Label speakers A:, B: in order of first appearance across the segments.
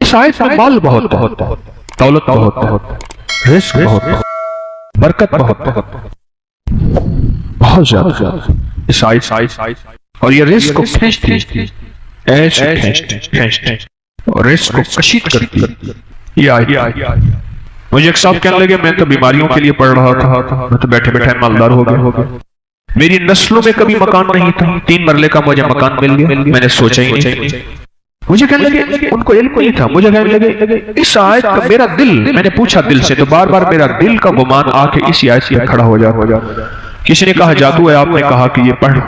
A: اس آیت میں مال بہت بہت دولت بہت بہت رزق بہت برکت بہت بہت زیادہ اس آیت، اور یہ رزق کو کھینچتی ایسے کھینچتی اور رزق کو کشید کرتی یہ آیت۔ مجھے ایک صاحب کہنے لگے میں تو بیماریوں کے لیے پڑھ رہا تھا، میں تو بیٹھے بیٹھے مالدار ہو گیا، میری نسلوں میں کبھی مکان نہیں تھا، 3 مرلے کا مجھے مکان مل گیا، میں نے سوچا ہی نہیں۔ مجھے کہنے لگے ان کو علم نہیں تھا، مجھے کہنے لگے اس آیت کا میرا دل، میں نے پوچھا دل سے تو بار بار میرا دل کا گمان آ کے اسی آیت سے کھڑا ہو جا۔ کسی نے کہا جادو ہے، آپ نے کہا کہ یہ پڑھ۔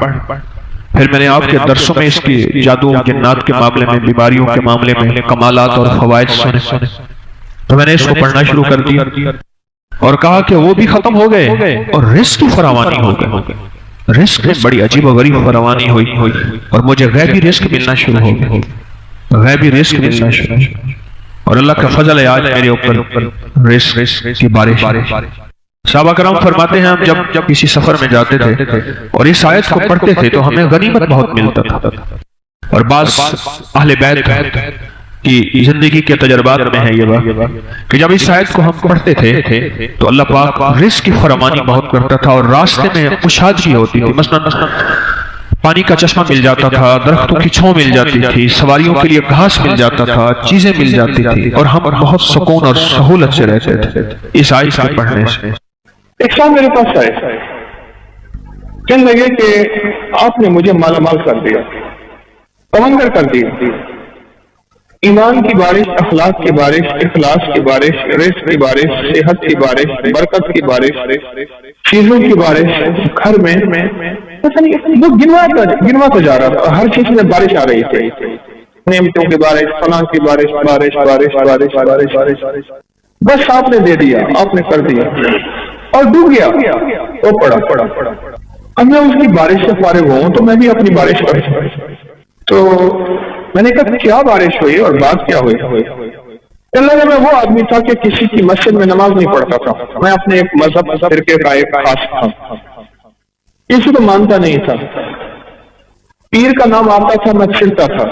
A: پھر میں نے آپ کے درسوں میں اس کی جادو جنات کے معاملے میں، بیماریوں کے معاملے میں کمالات اور فوائد سنے، تو میں نے اس کو پڑھنا شروع کر دیا اور کہا کہ وہ بھی ختم ہو گئے اور رزق کی فراوانی ہو گئی، رزق میں بڑی عجیب و غریب فراوانی ہوئی اور مجھے غیبی رزق ملنا شروع ہو گیا، غیبی رزق ملنا شروع، اور اللہ کا فضل ہے آج میرے اوپر رزق کی بارش۔ صحابہ کرام فرماتے ہیں ہم جب کسی سفر میں جاتے تھے اور اس آیت کو پڑھتے تھے تو ہمیں غنیمت بہت ملتا تھا، اور بعض اہل بیت کی زندگی کے تجربات میں ہے یہ بات کہ جب اس آیت کو ہم پڑھتے تھے تو اللہ پاک رزق کی فراوانی بہت کرتا تھا، اور راستے میں کشادگی ہوتی تھی، مثلا پانی کا چشمہ مل جاتا تھا، درختوں کی چھاؤں مل جاتی تھی، سواریوں کے لیے گھاس مل جاتا تھا، چیزیں مل جاتی تھی، اور ہم بہت سکون اور سہولت سے رہتے تھے اس آیت کو پڑھنے سے۔
B: ایک صاحب میرے پاس آئے، کہنے لگے کہ آپ نے مجھے مالا مال کر دیا، سمندر کر دیا، ایمان کی بارش، اخلاق کی بارش، اخلاص کی بارش، رزق کی بارش، صحت کی بارش، برکت کی بارش، چیزوں کی بارش، گھر میں وہ گنواتا جا رہا تھا، ہر چیز میں بارش آ رہی تھی، نعمتوں کی بارش، فلاں کی بارش، بارش بارش بارش بارش بارش، بس آپ نے دے دیا، آپ نے کر دیا اور ڈوب گیا، وہ پڑا۔ اب میں اس کی بارش سے فارغ ہوں تو میں بھی اپنی بارش کروں، تو میں نے کہا کیا بارش ہوئی اور بات کیا ہوئی؟ اللہ نے میں وہ آدمی تھا کہ کسی کی مسجد میں نماز نہیں پڑھتا تھا، میں اپنے ایک مذہب فرقے کا ایک خاص تھا، کسی کو مانتا نہیں تھا، پیر کا نام آتا تھا میں چھڑتا تھا،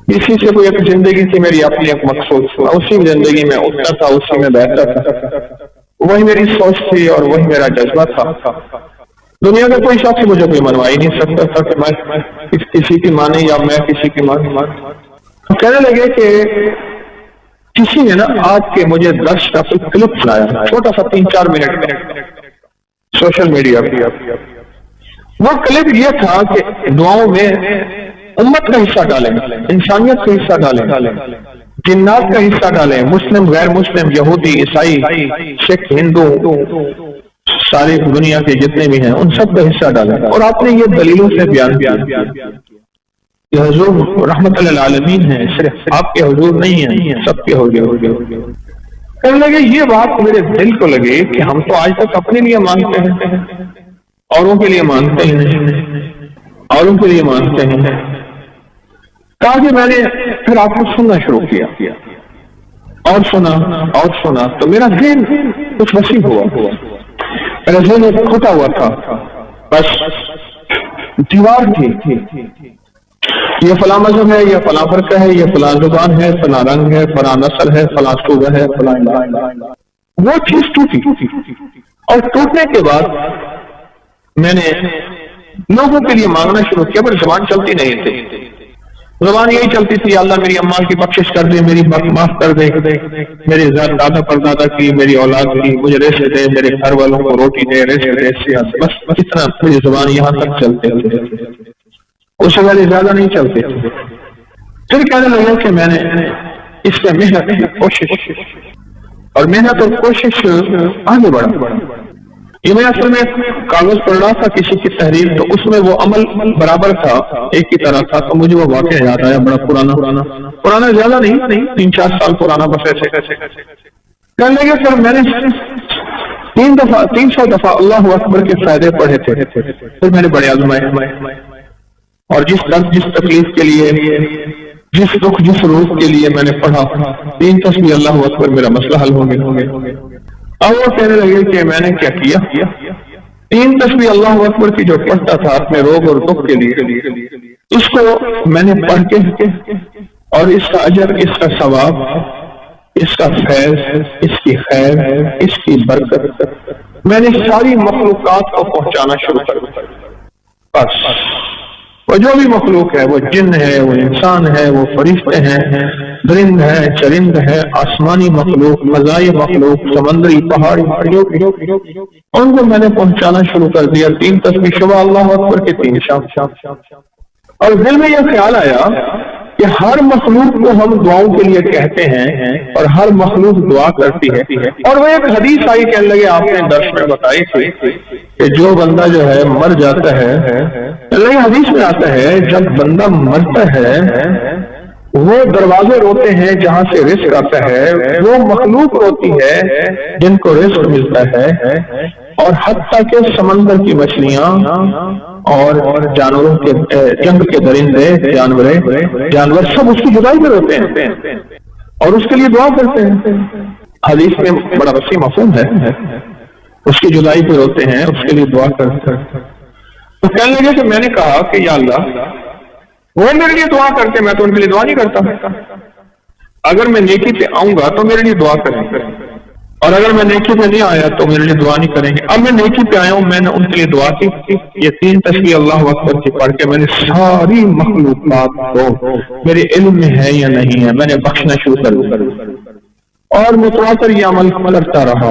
B: اسی سے کوئی ایک زندگی تھی میری اپنی ایک مقصود، اسی زندگی میں اٹھتا تھا، اسی میں بیٹھتا تھا، وہی میری سوچ تھی اور وہی میرا جذبہ تھا۔ دنیا کا کوئی شخص مجھے کوئی منوا ہی نہیں سکتا تھا کہ میں کسی کی مانے یا میں کسی کی مانے۔ کہنے لگے کہ کسی نے نا آج کے مجھے 10 کا کلپ سنایا، چھوٹا سا 3-4 منٹ سوشل میڈیا پہ، وہ کلپ یہ تھا کہ دعاؤں میں امت کا حصہ ڈالیں، انسانیت کا حصہ ڈالیں، جنات کا حصہ ڈالیں، مسلم غیر مسلم، یہودی عیسائی سکھ ہندو ساری دنیا کے جتنے بھی ہیں ان سب کا حصہ ڈالیں، اور آپ نے یہ دلیلوں سے بیان کیا کہ حضور رحمت للعالمین ہے، صرف آپ کے حضور نہیں ہیں، سب کے حضور۔ کہنے لگے یہ بات میرے دل کو لگے کہ ہم تو آج تک اپنے لیے مانگتے ہیں، اوروں کے لیے مانگتے ہی نہیں، اوروں کے لیے مانگتے ہیں۔ کہا کہ میں نے پھر آپ کو سننا شروع کیا اور سنا تو میرا ذہن کچھ وسیع ہوا، میرا ذہن کھٹا ہوا تھا، بس دیوار تھی، یہ فلاں مذہب ہے، یہ فلاں فرقہ ہے، یہ فلاں زبان ہے، فلاں رنگ ہے، فلاں نسل ہے، فلاں صوبہ ہے، فلاں وہ چیز ٹوٹی، اور ٹوٹنے کے بعد میں نے لوگوں کے لیے مانگنا شروع کیا، پر زبان چلتی نہیں تھی، زبان یہی چلتی تھی اللہ میری اماں کی بخشش کر دے، میری معاف کر دے، میرے دادا پردادا کی، میری اولاد کی، مجھے رزق دے، میرے گھر والوں کو روٹی دے، رزق دے، بس اتنا میری زبان یہاں تک چلتے تھے، اس سے پہلے زیادہ نہیں چلتے تھے۔ پھر کہنے لگا کہ میں نے اس پہ محنت اور کوشش آگے بڑھا۔ یہ میں اصل میں کاغذ پڑھ رہا تھا کسی کی تحریر، تو اس میں وہ عمل برابر تھا، ایک ہی طرح تھا، تو مجھے وہ واقعہ یاد آیا، بڑا پرانا زیادہ نہیں، 3-4 سال پرانا بس ایسے کہنے لگے۔ پھر میں نے 300 دفعہ اللہ اکبر کے فائدے پڑھے تھے، پھر میں نے بڑے آزمائے، اور جس درد جس تکلیف کے لیے، جس دکھ جس روز کے لیے میں نے پڑھا، 3 تسبیح اللہ اکبر، میرا مسئلہ حل ہو گیا۔ اب وہ کہنے لگے کہ میں نے کیا کیا، 3 تسبیح اللہ اکبر کی جو پڑھتا تھا اپنے روگ اور دکھ کے لیے، اس کو میں نے پڑھ کے اور اس کا اجر، اس کا ثواب، اس کا فیض، اس کی خیر، اس کی برکت میں نے ساری مخلوقات کو پہنچانا شروع کر دیا۔ بس وہ جو بھی مخلوق ہے، وہ جن ہے، وہ انسان ہے، وہ فرشتے ہیں، درند ہے، چرند ہے، آسمانی مخلوق، فضائی مخلوق، سمندری، پہاڑی، ان کو میں نے پہنچانا شروع کر دیا۔ 3 تسبیح صبح اللہ اکبر کے 3 شام۔ اور دل میں یہ خیال آیا کہ ہر مخلوق کو ہم دعاؤں کے لیے کہتے ہیں اور ہر مخلوق دعا کرتی ہے، اور وہ ایک حدیث آئی، کہنے لگے آپ نے درس میں بتائی تھی کہ جو بندہ جو ہے مر جاتا ہے، اللہ حدیث میں آتا ہے جب بندہ مرتا ہے وہ دروازے روتے ہیں جہاں سے رزق آتا ہے، وہ مخلوق روتی ہے جن کو رزق ملتا ہے، اور حتیٰ کہ سمندر کی مچھلیاں اور جانوروں کے جنگ کے درندے، جانور سب اس کی جدائی پہ روتے ہیں اور اس کے لیے دعا کرتے ہیں۔ حدیث میں بڑا وسیع مفہوم ہے، اس کی جدائی پہ روتے ہیں، اس کے لیے دعا کرتے ہیں۔ تو کہنے لگے کہ میں نے کہا کہ یا اللہ، وہ میرے لیے دعا کرتے، میں تو ان کے لیے دعا نہیں کرتا۔ اگر میں نیکی پہ آؤں گا تو میرے لیے دعا کریں گے، اور اگر میں نیکی پہ نہیں آیا تو میرے لیے دعا نہیں کریں گے۔ اب میں نیکی پہ آیا ہوں، میں نے ان کے لیے دعا کی۔ یہ 3 تسبیح اللہ اکبر کی پڑھ کے میں نے ساری مخلوقات کو میرے علم میں ہے یا نہیں ہے میں نے بخشنا شروع کر دیا، اور متواتر یہ عمل کرتا رہا۔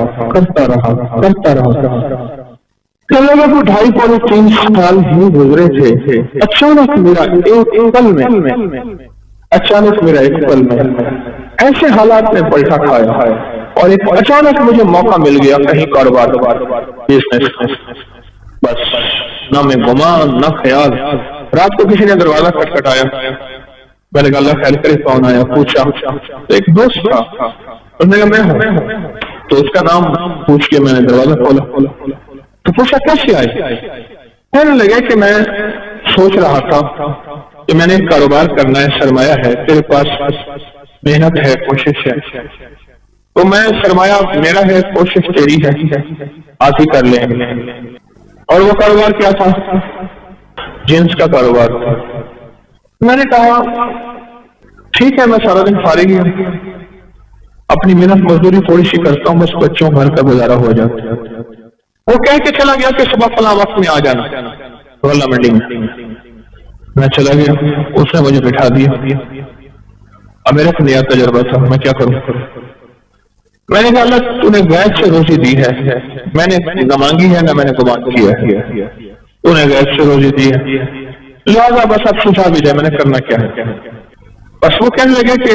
B: چلو لوگ 2.5-3 سال ہی گزرے تھے، اچانک میرا ایک پل میں ایسے حالات میں پلٹا کھایا ہے، اور ایک اچانک مجھے موقع مل گیا کہیں کاروبار، بس نہ میں گمان نہ خیال۔ رات کو کسی نے دروازہ کھٹکھٹایا، میں نے کہا اللہ خیر کرے، کون آیا؟ پوچھا تو ایک دوست تھا، اس نے کہا میں ہوں، تو اس کا نام پوچھ کے میں نے دروازہ کھولا تو پوچھا کیسے آئے؟ کہنے لگے کہ میں سوچ رہا تھا کہ میں نے کاروبار کرنا ہے، سرمایہ ہے، تیرے پاس محنت ہے، کوشش ہے، تو میں سرمایہ میرا ہے، کوشش تیری ہے، آج ہی کر لیں۔ اور وہ کاروبار کیا تھا؟ جنس کا کاروبار تھا۔ میں نے کہا ٹھیک ہے، میں سارا دن فارغ ہی ہوں، اپنی محنت مزدوری تھوڑی سی کرتا ہوں، بس بچوں گھر کا گزارا ہو جاتا ہے۔ وہ کہہ کے چلا گیا کہ صبح فلاں وقت میں آ جانا غلہ منڈی میں۔ میں چلا گیا، اس نے مجھے بٹھا دیا۔ اب میرا نیا تجربہ تھا، میں کیا کروں؟ میں نے کہا اللہ تو نے غیب سے روزی دی ہے، میں نے نہ مانگی ہے نہ میں نے گمان کیا ہے، تو نے غیب سے روزی دی ہے، لہٰذا بس اب سجھا بھی جائے، میں نے کرنا کیا ہے۔ بس وہ کہنے لگے کہ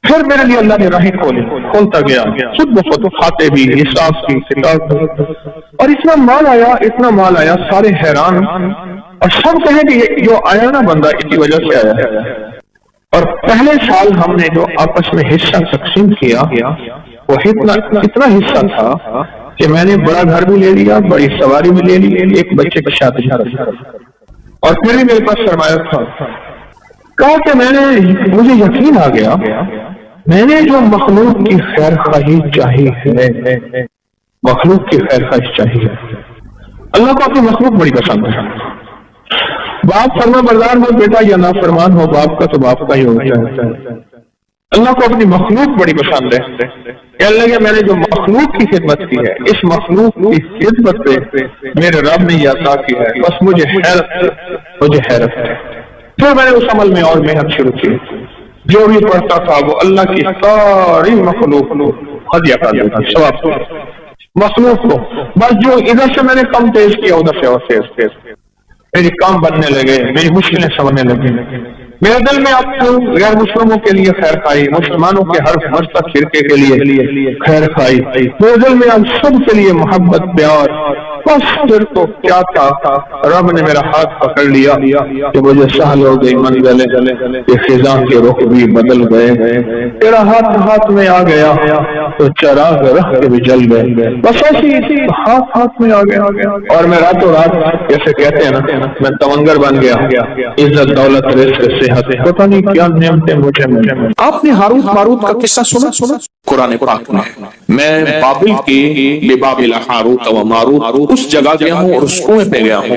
B: پھر میرے لیے اللہ نے راہیں کھولتا گیا، خود بخود کھاتے بھی، حساب کی، کتاب، اور اتنا مال آیا، سارے حیران، اور سب کہیں کہ جو آیا نا بندہ اسی وجہ سے آیا ہے۔ اور پہلے سال ہم نے جو آپس میں حصہ تقسیم کیا وہ اتنا حصہ تھا کہ میں نے بڑا گھر بھی لے لیا، بڑی سواری بھی لے لی، ایک بچے کی شادی، اور پھر بھی میرے پاس سرمایہ تھا۔ کہا کہ مجھے یقین آ گیا، میں نے جو مخلوق کی خیر خواہی چاہی ہے، مخلوق کی خیر خواہی چاہیے، اللہ کو اپنی مخلوق بڑی پسند ہے۔ باپ فرما بردار ہو بیٹا یا نافرمان ہو باپ کا تو باپ کا ہی ہوتا ہے۔ اللہ کو اپنی مخلوق بڑی پسند ہے کہ اللہ کہ میں نے جو مخلوق کی خدمت کی ہے، اس مخلوق کی خدمت پہ میرے رب نے یہ عطا کی ہے، بس مجھے حیرت ہے۔ پھر میں نے اس عمل میں اور محنت شروع کی، جو بھی پڑھتا تھا وہ اللہ کی ساری مخلوق ہدیہ کر دیتا، ثواب مخلوق کو، بس جو ادھر سے میں نے کم تیز کیا ادھر سے اور تیز، میری کام بننے لگے، میری مشکلیں سمجھنے لگی، میرے دل میں اب غیر مسلموں کے لیے خیر خواہی، مسلمانوں کے ہر مذہب فرقے کے لیے خیر خواہی، میرے دل میں اب سب کے لیے محبت، پیار، بس پھر تو کیا تھا، رب نے میرا ہاتھ پکڑ لیا کہ مجھے سہل ہو گئی منزلیں، کہ خزاں کے رخ بھی بدل گئے، تیرا ہاتھ میں آ گیا تو چراغ رکھ کے بھی جل گئے، بس ایسی ہاتھ میں آ گیا، اور میں راتوں رات جیسے کہتے ہیں نا میں تونگر بن گیا، عزت دولت رزق صحت، پتہ نہیں کیا نعمتیں مجھے ملیں۔
C: آپ نے ہاروت ماروت کا قصہ سنا؟ قرآن پاک میں بابل کی بابل ہاروت و ماروت اس جگہ گیا ہوں اور اس کنویں پہ گیا ہوں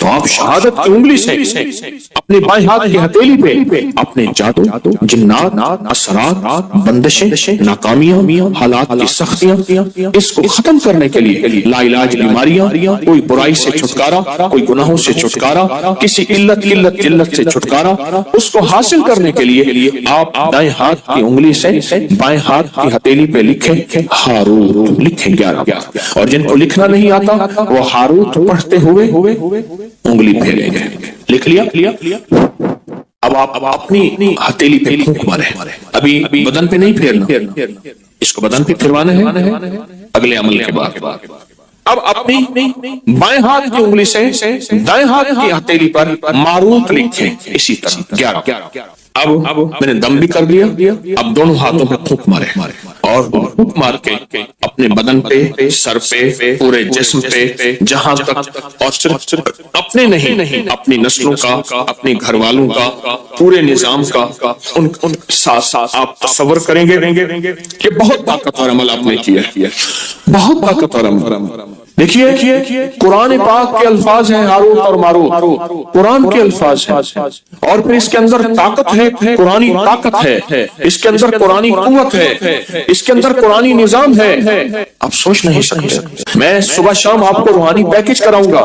C: تو آپ شہادت کی انگلی سے اپنے بائیں ہاتھ کی ہتھیلی پہ اپنے جادو، جنات، اثرات، بندشیں، ناکامیاں، حالات کی سختیاں، اس کو ختم کرنے کے لیے لا علاج بیماریاں، کوئی برائی سے چھٹکارا، کوئی گناہوں سے چھٹکارا، کسی قلت جلت سے چھٹکارا، اس کو حاصل کرنے کے لیے آپ دائیں ہاتھ کی انگلی سے بائیں ہاتھ کی ہتھیلی پہ لکھیں ہاروت، لکھیں 11، اور جن کو لکھنا نہیں آتا وہ ہاروت پڑھتے ہوئے انگلی پھیریں گے۔ لکھ لیا؟ اب آپ اپنی ہتھیلی پہ پھونک مارے، ابھی بدن پہ نہیں پھیرنا، اس کو بدن پہ پھروانا ہے اگلے عمل کے بعد۔ اب اپنی بائیں ہاتھ کی انگلی سے دائیں ہاتھ کی ہتھیلی پر ماروت لکھیں اسی طرح 11۔ اب میں نے دم بھی کر دیا، اب دونوں ہاتھوں پہ پھونک مارے، اور پھونک مار کے اپنے بدن پہ، سر پہ، پورے جسم پہ، جہاں تک، اور صرف اپنے نہیں، اپنی نسلوں کا، اپنے گھر والوں کا، پورے نظام کا، ان ساتھ آپ تصور کریں گے کہ بہت طاقتور عمل آپ نے کیا، بہت طاقتور عمل۔ دیکھیے قرآن پاک کے الفاظ ہیں ہاروت اور ماروت، قرآن کے الفاظ ہیں، اور پھر اس کے اندر طاقت ہے، قرآنی طاقت ہے، اس کے اندر قرآنی قوت ہے، اس کے اندر قرآنی نظام ہے، آپ سوچ نہیں سکتے۔ میں صبح شام آپ کو روحانی پیکج کراؤں گا،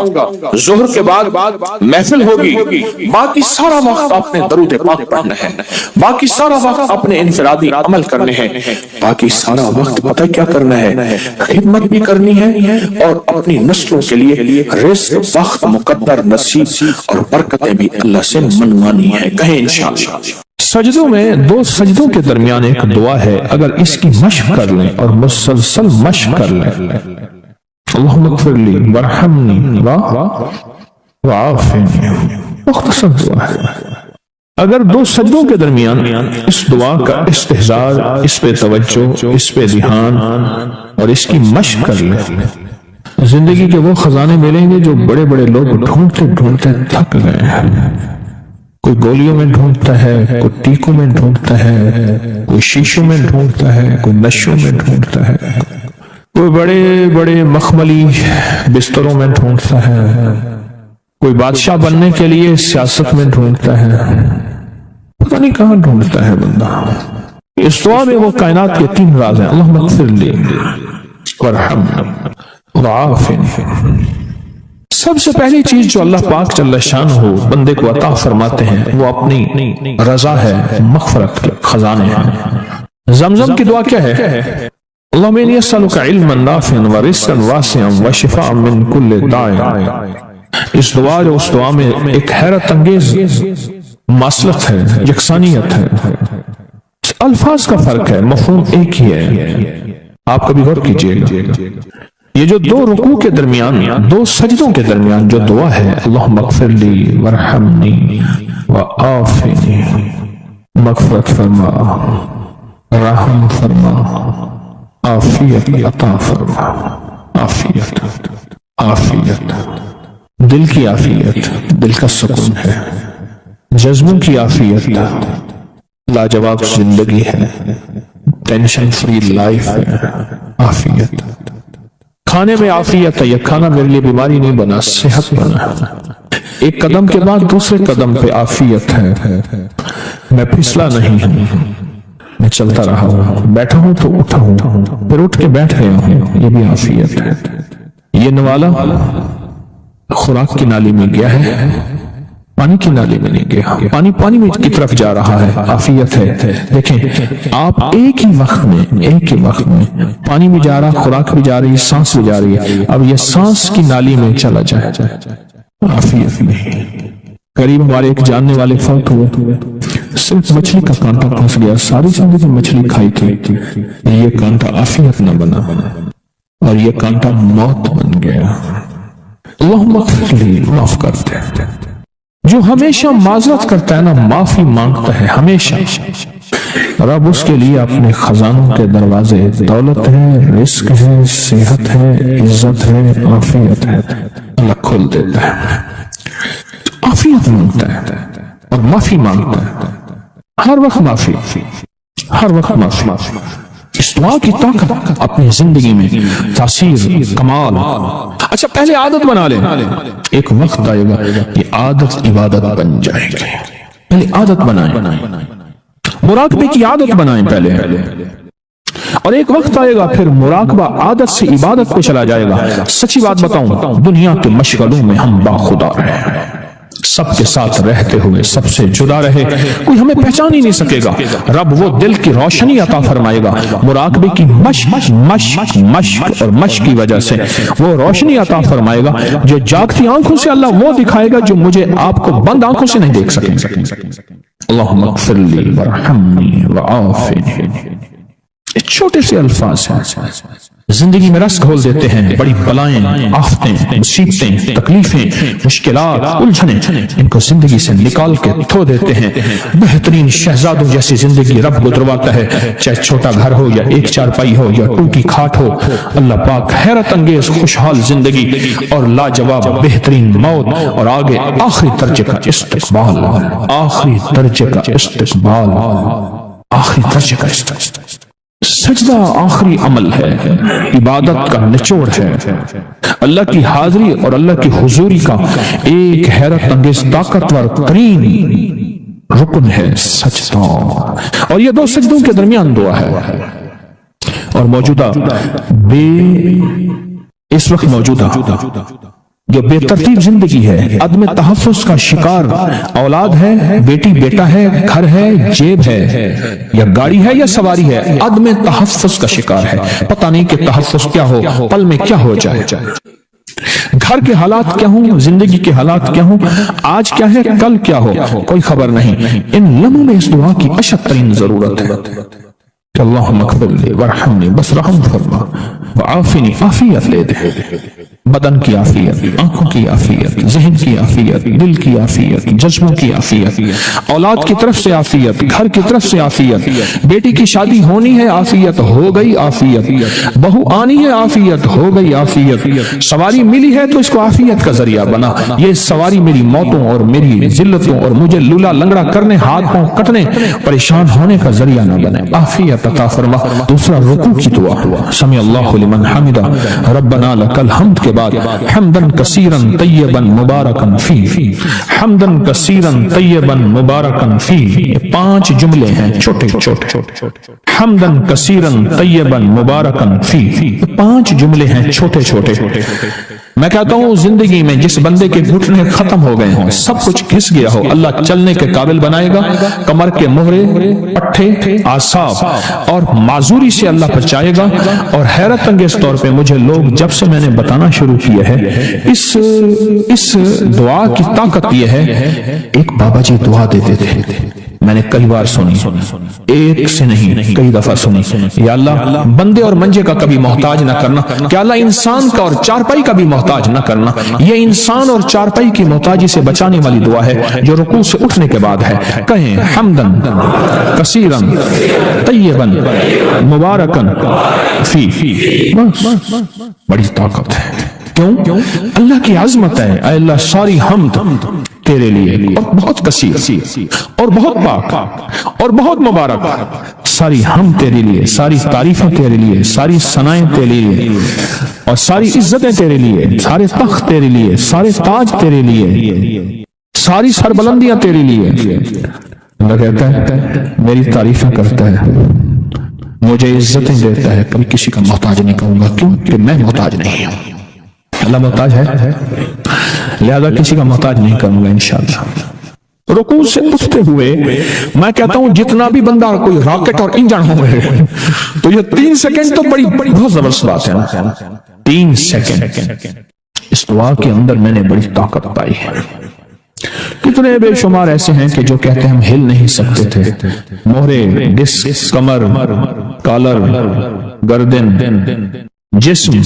C: ظہر کے بعد محفل ہوگی، باقی سارا وقت آپ نے درود پاک پڑھنا ہے، باقی سارا وقت اپنے انفرادی عمل کرنے ہیں، باقی سارا وقت پتہ کیا کرنا ہے، خدمت بھی کرنی ہے، اور اپنی نسلوں کے لیے رزق، وقت، مقدر، نصیب اور برکتیں بھی اللہ سے منوانی ہے۔ کہیں انشاءاللہ۔
A: سجدوں میں 2 سجدوں کے درمیان ایک دعا ہے، اگر اس کی مشق کر لیں اور مسلسل مشق کر لیں، اللہم اغفر لی وارحمنی وعافنی، مختصر دعا ہے۔ اگر 2 سجدوں کے درمیان اس دعا کا استحضار، اس پہ توجہ، اس پہ دھیان اور اس کی مشق کر لیں، زندگی کے وہ خزانے ملیں گے جو بڑے بڑے لوگ ڈھونڈتے تھک گئے ہیں۔ کوئی گولیوں میں ڈھونڈتا ہے، کوئی ٹیکوں میں ڈھونڈتا ہے، کوئی شیشوں میں ڈھونڈتا ہے، کوئی نشوں میں ڈھونڈتا ہے، کوئی بڑے بڑے مخملی بستروں میں ڈھونڈتا ہے، کوئی بادشاہ بننے کے لیے سیاست میں ڈھونڈتا ہے، پتہ نہیں کہاں ڈھونڈتا ہے بندہ۔ اس دعا میں وہ کائنات کے 3 راز ہیں، اللہم اغفر لی وارحمنی وعافنی۔ سب سے پہلی چیز جو اللہ پاک جل شان ہو بندے کو عطا فرماتے ہیں وہ اپنی رضا ہے، مغفرت کے خزانے ہیں۔ زمزم کی دعا کیا ہے؟ اللہم انی اسألک علما نافعا ورزقا واسعا وشفاء من کل داء۔ اس دعا میں ایک حیرت انگیز ماصلت ہے، یکسانیت ہے، الفاظ کا فرق ہے، مفہوم ایک ہی ہے۔ آپ کبھی غور کیجئے گا، یہ جو 2 رکوع کے درمیان، 2 سجدوں کے درمیان جو دعا ہے، اللہم اغفر لی وارحمنی وعافنی، مغفرت فرما، رحم فرما، عافیت عطا فرما، عافیت، دل کی عافیت، دل کا سکون ہے، جذبوں کی عافیت، لاجواب زندگی ہے، ٹینشن فری لائف ہے، عافیت۔ کھانے میں عافیت ہے، یہ کھانا میرے لیے بیماری نہیں بنا، صحت بنا۔ ایک قدم کے بعد دوسرے قدم پہ عافیت ہے، میں پھسلا نہیں ہوں، میں چلتا رہا ہوں، بیٹھا ہوں تو اٹھا ہوں، پھر اٹھ کے بیٹھ گیا ہوں، یہ بھی عافیت ہے۔ یہ نوالا خوراک کی نالی میں گیا ہے، پانی کی نالی میں نہیں گیا، پانی میں کی طرف جا رہا ہے، عافیت ہے۔ دیکھیں آپ ایک ہی وقت میں پانی بھی جا رہا، خوراک بھی جا رہی، سانس بھی جا رہی ہے، اب یہ سانس کی نالی میں چلا جائے، عافیت نہیں۔ قریب ہمارے ایک جاننے والے فوت ہوئے، صرف مچھلی کا کانٹا پھنس گیا، ساری زندگی مچھلی کھائی تھی، یہ کانٹا عافیت نہ بنا اور یہ کانٹا موت بن گیا۔ اللہم اغفر لی، معاف کر دے۔ جو ہمیشہ معذرت کرتا ہے نا، معافی مانگتا ہے ہمیشہ، رب اس کے لیے اپنے خزانوں کے دروازے، دولت ہے، رزق ہے، صحت ہے، عزت ہے، عافیت ہے، اللہ کھول دیتا ہے۔ عافیت مانگتا ہے اور معافی مانگتا ہے، ہر وقت معافی، ہر وقت معافی۔
C: اس دعا کی طاقت اپنی زندگی میں تاثیر کمال. اچھا پہلے عادت بنا لیں, ایک وقت آئے گا کہ عادت عبادت بن جائے گی. پہلے عادت بنائیں, مراقبے کی عادت بنائیں پہلے, اور ایک وقت آئے گا پھر مراقبہ عادت سے عبادت کو چلا جائے گا. سچی بات بتاؤں, دنیا کے مشغلوں میں ہم باخدا رہے, سب کے ساتھ رہتے ہوئے سب سے جدا رہے, کوئی ہمیں پہچان ہی نہیں سکے گا. رب وہ دل کی روشنی عطا فرمائے گا, مراقبے کی مشق اور مشق کی وجہ سے وہ روشنی عطا فرمائے گا جو جاگتی آنکھوں سے اللہ وہ دکھائے گا جو مجھے آپ کو بند آنکھوں سے نہیں دیکھ سکیں. اللہم اغفر لی ورحمنی وعافنی. چھوٹے سے الفاظ ہیں, زندگی میں رس گھول دیتے ہیں. بڑی بلائیں, آفتیں, مصیبتیں, تکلیفیں, مشکلات, الجھنیں, ان کو زندگی سے نکال کے دھو دیتے ہیں. بہترین شہزادوں جیسی زندگی رب گزرواتا ہے, چاہے چھوٹا گھر ہو یا ایک چارپائی ہو یا ٹوٹی کھاٹ ہو. اللہ پاک حیرت انگیز خوشحال زندگی اور لاجواب بہترین موت, اور آگے آخری درجے کا استقبال, آخری درجے کا استقبال, آخری درجے کا استقبال. سجدہ آخری عمل ہے, عبادت کا نچوڑ ہے. اللہ کی حاضری اور اللہ کی حضوری کا ایک حیرت انگیز طاقتور ترین رکن ہے سجدہ, اور یہ دو سجدوں کے درمیان دعا ہے. اور موجودہ اس وقت موجودہ جو بے ترتیب زندگی ہے, عدم تحفظ کا شکار اولاد ہے, بیٹی بیٹا ہے, گھر ہے, جیب ہے, یا گاڑی ہے یا سواری ہے, عدم تحفظ کا شکار ہے. پتہ نہیں کہ تحفظ کیا ہو, پل میں کیا ہو جائے. گھر کے حالات کیا ہوں, زندگی کے حالات کیا ہوں, آج کیا ہے کل کیا ہو, کوئی خبر نہیں. ان لمحوں میں اس دعا کی اشد ترین ضرورت ہے کہ اللہم اغفر لی ورحمنی, بس رحم فرما, وعافنی, عافیت لے دے, بدن کی عافیت, آنکھوں کی عافیت, ذہن کی عافیت, دل کی عافیت, جذبوں کی عافیت, اولاد کی طرف سے عافیت, گھر کی طرف سے عافیت, بیٹی کی شادی ہونی ہے عافیت, ہو گئی عافیت, بہو آنی ہے عافیت, ہو گئی عافیت, سواری ملی ہے تو اس کو عافیت کا ذریعہ بنا. یہ سواری میری موتوں اور میری ذلتوں اور مجھے لولا لنگڑا کرنے, ہاتھ پاؤں کٹنے, پریشان ہونے کا ذریعہ نہ بنے. عافیت عطا فرما. دوسرا رکوع کی دعا, سمع اللہ لمن حمدہ, ربنا لک الحمد کے بعد حمدن کثیرن طیبن مبارکن فی, حمدن کثیرن طیبن مبارکن فی. یہ 5 جملے ہیں چھوٹے چھوٹے. حمدن کثیرن طیبن مبارکن فی, 5 جملے ہیں چھوٹے چھوٹے. میں کہتا ہوں زندگی میں جس بندے کے گھٹنے ختم ہو گئے ہوں, سب کچھ گھس گیا ہو, اللہ چلنے کے قابل بنائے گا. کمر کے مہرے, پٹھے, اعصاب اور معذوری سے اللہ بچائے گا. اور حیرت انگیز طور پہ مجھے لوگ جب سے میں نے بتانا شروع کیا ہے اس دعا کی طاقت یہ ہے. ایک بابا جی دعا دیتے تھے, میں نے کئی بار سنی, ایک سے نہیں کئی دفعہ سنی. یا اللہ بندے اور منجے کا کبھی محتاج نہ کرنا, کہ اللہ انسان کا اور چارپائی کا بھی محتاج نہ کرنا. یہ انسان اور چارپائی کی محتاجی سے بچانے والی دعا ہے جو رکوع سے اٹھنے کے بعد ہے. کہیں حمدن کثیرن طیبن مبارکن فی, بڑی طاقت ہے. کیوں؟ اللہ کی عظمت ہے. اے اللہ ساری حمد تیرے لیے, اور بہت کثیر اور بہت پاک اور بہت مبارک. ساری حمد تیرے لیے, ساری تعریفیں تیرے لیے, ساری ثنائیں تیرے لیے, اور ساری عزتیں تیرے لیے, سارے تخت تیرے لیے, سارے تاج تیرے لیے, ساری سربلندیاں تیرے لیے. اللہ کہتا ہے میری تعریفیں کرتا ہے, مجھے عزتیں دیتا ہے, کبھی کسی کا محتاج نہیں کہوں گا. کیوں کہ میں محتاج نہیں ہوں. اللہ محتاج ہے, لہذا کسی کا محتاج نہیں کروں گا انشاءاللہ. رکوع سے اٹھتے ہوئے میں کہتا ہوں جتنا بھی بندہ کوئی راکٹ اور انجن ہو گئے تو یہ 3 سیکنڈ تو بڑی بہت زبردست بات ہے. 3 سیکنڈ اس دعا کے اندر میں نے بڑی طاقت پائی ہے. کتنے بے شمار ایسے ہیں کہ جو کہتے ہیں ہم ہل نہیں سکتے تھے, مہرے, ڈسک, کمر, کالر, گردن, جسم,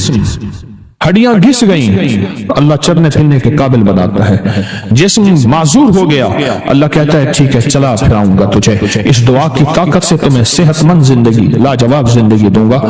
C: ہڈیاں گھس گئیں, اللہ چلنے پھرنے کے قابل بناتا ہے. جسم معذور ہو گیا, اللہ کہتا ہے ٹھیک ہے چلا پھراؤں گا تجھے. اس دعا کی طاقت سے تمہیں صحت مند زندگی, لاجواب زندگی دوں گا.